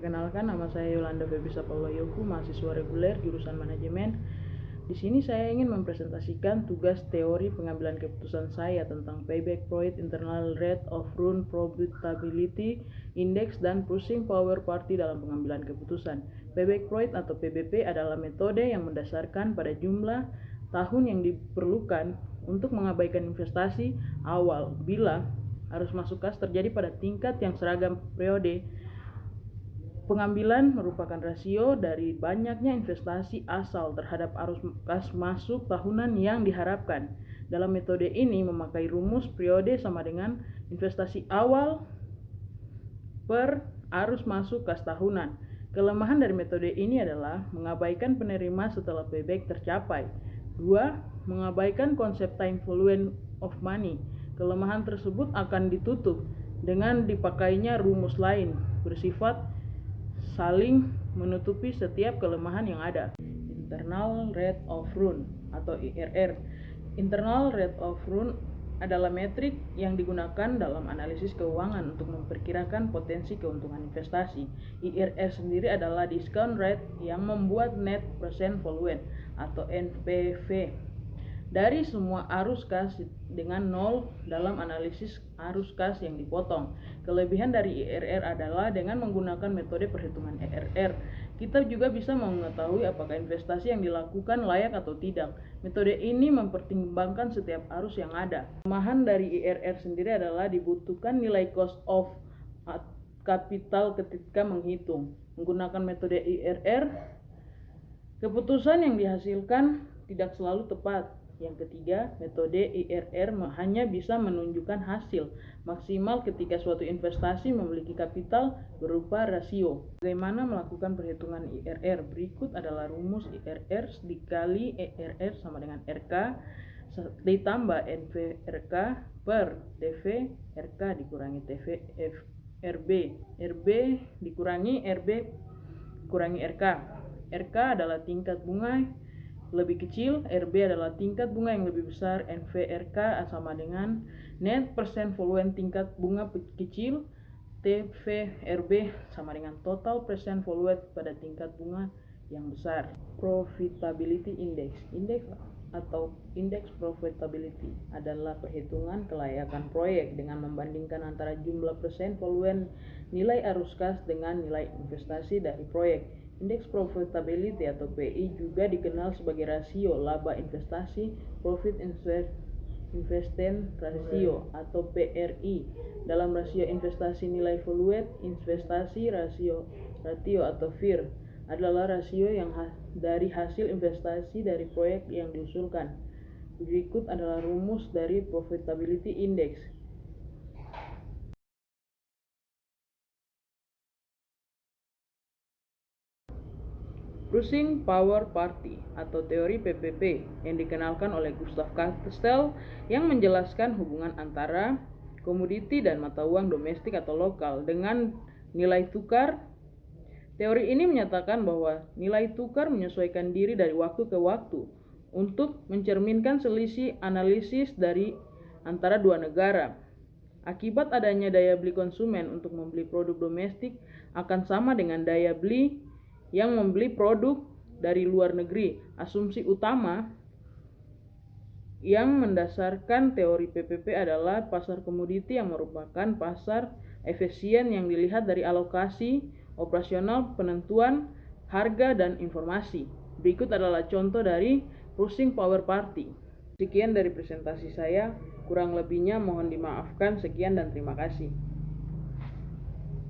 Perkenalkan, nama saya Yolanda Febisa Paulayoku, mahasiswa reguler jurusan manajemen. Di sini saya ingin mempresentasikan tugas teori pengambilan keputusan saya tentang Payback Project, Internal Rate of Return, Profitability Index, dan Purchasing Power Parity dalam pengambilan keputusan. Payback Project atau PBP adalah metode yang mendasarkan pada jumlah tahun yang diperlukan untuk mengabaikan investasi awal bila arus masuk kas terjadi pada tingkat yang seragam periode. Pengambilan merupakan rasio dari banyaknya investasi asal terhadap arus kas masuk tahunan yang diharapkan. Dalam metode ini memakai rumus periode sama dengan investasi awal per arus masuk kas tahunan. Kelemahan dari metode ini adalah mengabaikan penerima setelah payback tercapai. 2. Mengabaikan konsep time value of money. Kelemahan tersebut akan ditutup dengan dipakainya rumus lain bersifat saling menutupi setiap kelemahan yang ada. Internal Rate of Return atau IRR. Internal Rate of Return adalah metrik yang digunakan dalam analisis keuangan untuk memperkirakan potensi keuntungan investasi. IRR sendiri adalah discount rate yang membuat net present value atau NPV dari semua arus kas dengan nol dalam analisis arus kas yang dipotong. Kelebihan dari IRR adalah dengan menggunakan metode perhitungan IRR, kita juga bisa mengetahui apakah investasi yang dilakukan layak atau tidak. Metode ini mempertimbangkan setiap arus yang ada. Kelemahan dari IRR sendiri adalah dibutuhkan nilai cost of capital ketika menghitung. Menggunakan metode IRR, keputusan yang dihasilkan tidak selalu tepat. Yang ketiga, metode IRR hanya bisa menunjukkan hasil maksimal ketika suatu investasi memiliki kapital berupa rasio. Bagaimana melakukan perhitungan IRR? Berikut adalah rumus IRR dikali IRR sama dengan RK ditambah NVRK per TV RK dikurangi TV RB. RB dikurangi RB kurangi RK. RK adalah tingkat bunga lebih kecil, RB adalah tingkat bunga yang lebih besar, NVRK sama dengan net percent volume tingkat bunga kecil, TVRB sama dengan total percent volume pada tingkat bunga yang besar. Profitability Index. Indeks atau Index Profitability adalah perhitungan kelayakan proyek dengan membandingkan antara jumlah persen volume nilai arus kas dengan nilai investasi dari proyek. Indeks Profitability atau PI juga dikenal sebagai rasio laba investasi, Profit Investment Ratio atau PRI. Dalam rasio investasi nilai volume, investasi ratio atau VIR adalah rasio yang dari hasil investasi dari proyek yang diusulkan. Berikut adalah rumus dari Profitability Index. Purchasing Power Parity atau teori PPP yang dikenalkan oleh Gustav Kastel yang menjelaskan hubungan antara komoditi dan mata uang domestik atau lokal dengan nilai tukar. Teori ini menyatakan bahwa nilai tukar menyesuaikan diri dari waktu ke waktu untuk mencerminkan selisih analisis dari antara dua negara. Akibat adanya daya beli konsumen untuk membeli produk domestik akan sama dengan daya beli yang membeli produk dari luar negeri. Asumsi utama yang mendasarkan teori PPP adalah pasar komoditi yang merupakan pasar efisien yang dilihat dari alokasi, operasional, penentuan, harga, dan informasi. Berikut adalah contoh dari Purchasing Power Parity. Sekian dari presentasi saya, kurang lebihnya mohon dimaafkan. Sekian dan terima kasih.